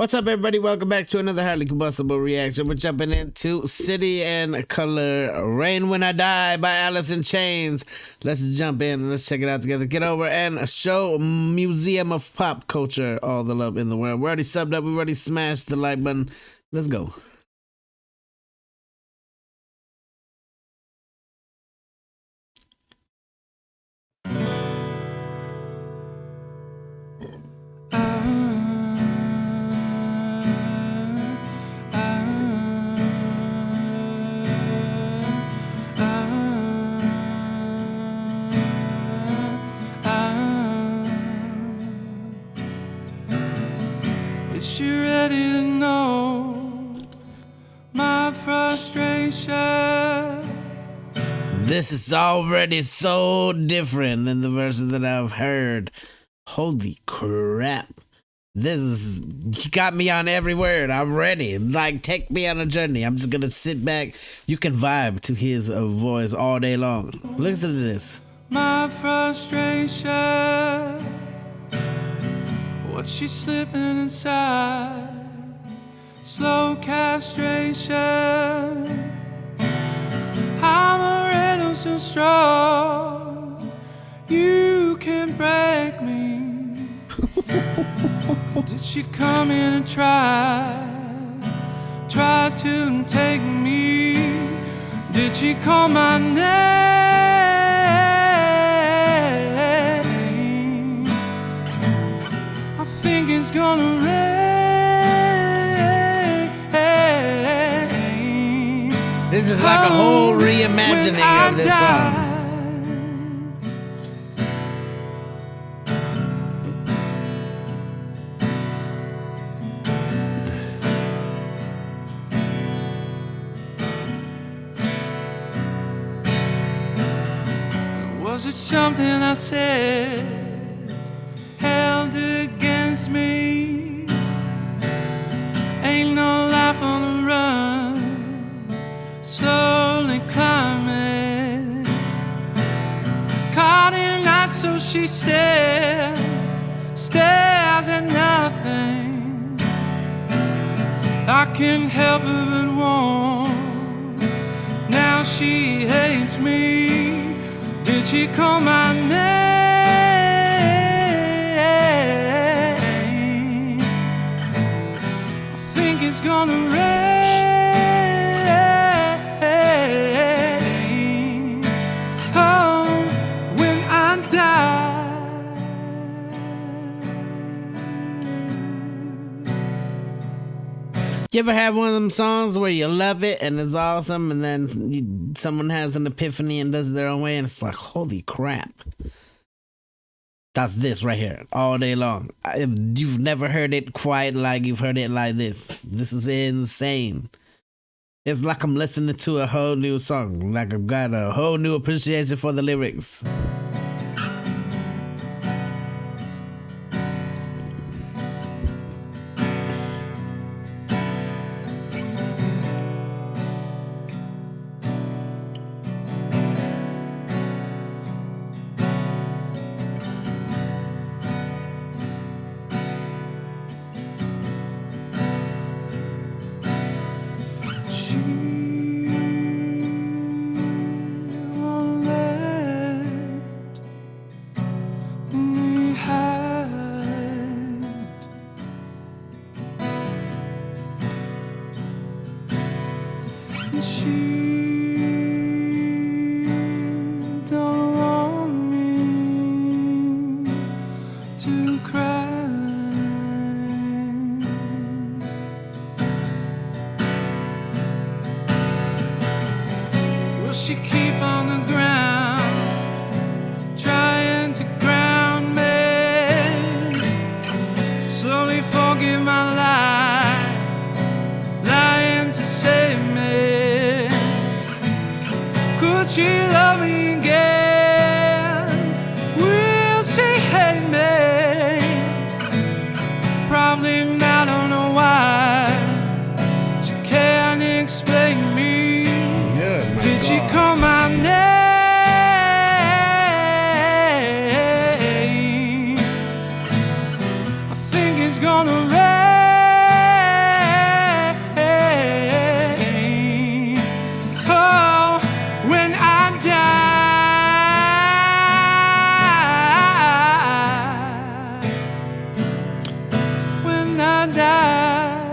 What's up, everybody? Welcome back to another highly combustible reaction. We're jumping into City and Color Rain When I Die by Alice in Chains. Let's jump in and let's check it out together. Get over and show Museum of Pop Culture all the love in the world. We're already subbed up. We've already smashed the like button. Let's go. Is she ready to know my frustration? This is already so different than the version that I've heard. Holy crap. This is, you got me on every word. I'm ready. Like, take me on a journey. I'm just gonna sit back. You can vibe to his voice all day long. Listen to this. My frustration, what she's slipping inside, slow castration. I'm already so strong, you can break me. Did she come in and try to take me? Did she call my name? I think it's gonna rain. This is like a whole reimagining of this song. Was it something I said held against me? Ain't no life on the run, slowly climbing. Caught in light, so she stares at nothing. I can't help her but want. Now she hates me. Did she call my name? I think it's gonna rain. Oh, when I die. You ever have one of them songs where you love it and it's awesome, and then someone has an epiphany and does it their own way, and it's like, holy crap. That's this right here, all day long. You've never heard it quite like you've heard it like this. This is insane. It's like I'm listening to a whole new song, like I've got a whole new appreciation for the lyrics. She don't want me to cry. Will she keep on the ground, trying to ground me? Slowly forgive my life, lying to save me. Could she love me again? Will she hate me? Probably not, I don't know why. She can't explain me. Did she call my name? I think it's gonna rain. I die.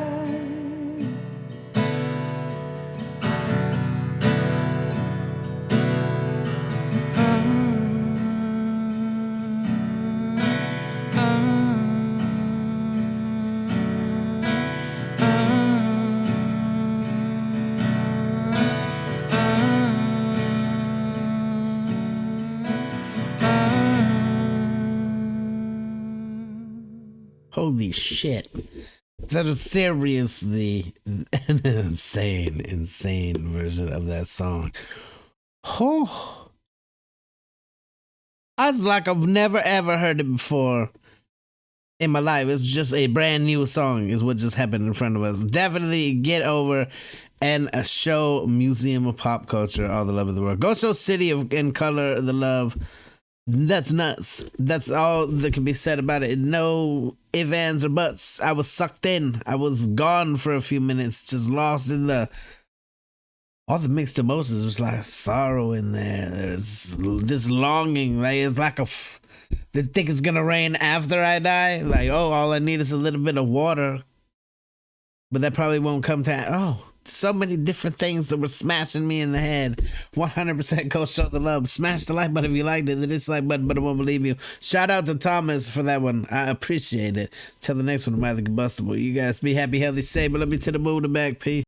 Holy shit. That is seriously an insane version of that song. Oh. I was like, I've never ever heard it before in my life. It's just a brand new song is what just happened in front of us. Definitely get over and show Museum of Pop Culture all the love of the world. Go show City in Color the love. That's nuts. That's all that can be said about it. No ifs, ands, or buts. I was sucked in. I was gone for a few minutes, just lost in all the mixed emotions. There's like sorrow in there. There's this longing. Like it's like they think it's gonna rain after I die. Like, oh, all I need is a little bit of water. But that probably won't come to. Oh, so many different things that were smashing me in the head. 100% go show the love. Smash the like button if you liked it. The dislike button, but I won't believe you. Shout out to Thomas for that one. I appreciate it. Till the next one, I'm the Combustible. You guys be happy, healthy, safe. But let me to the moon and back. Peace.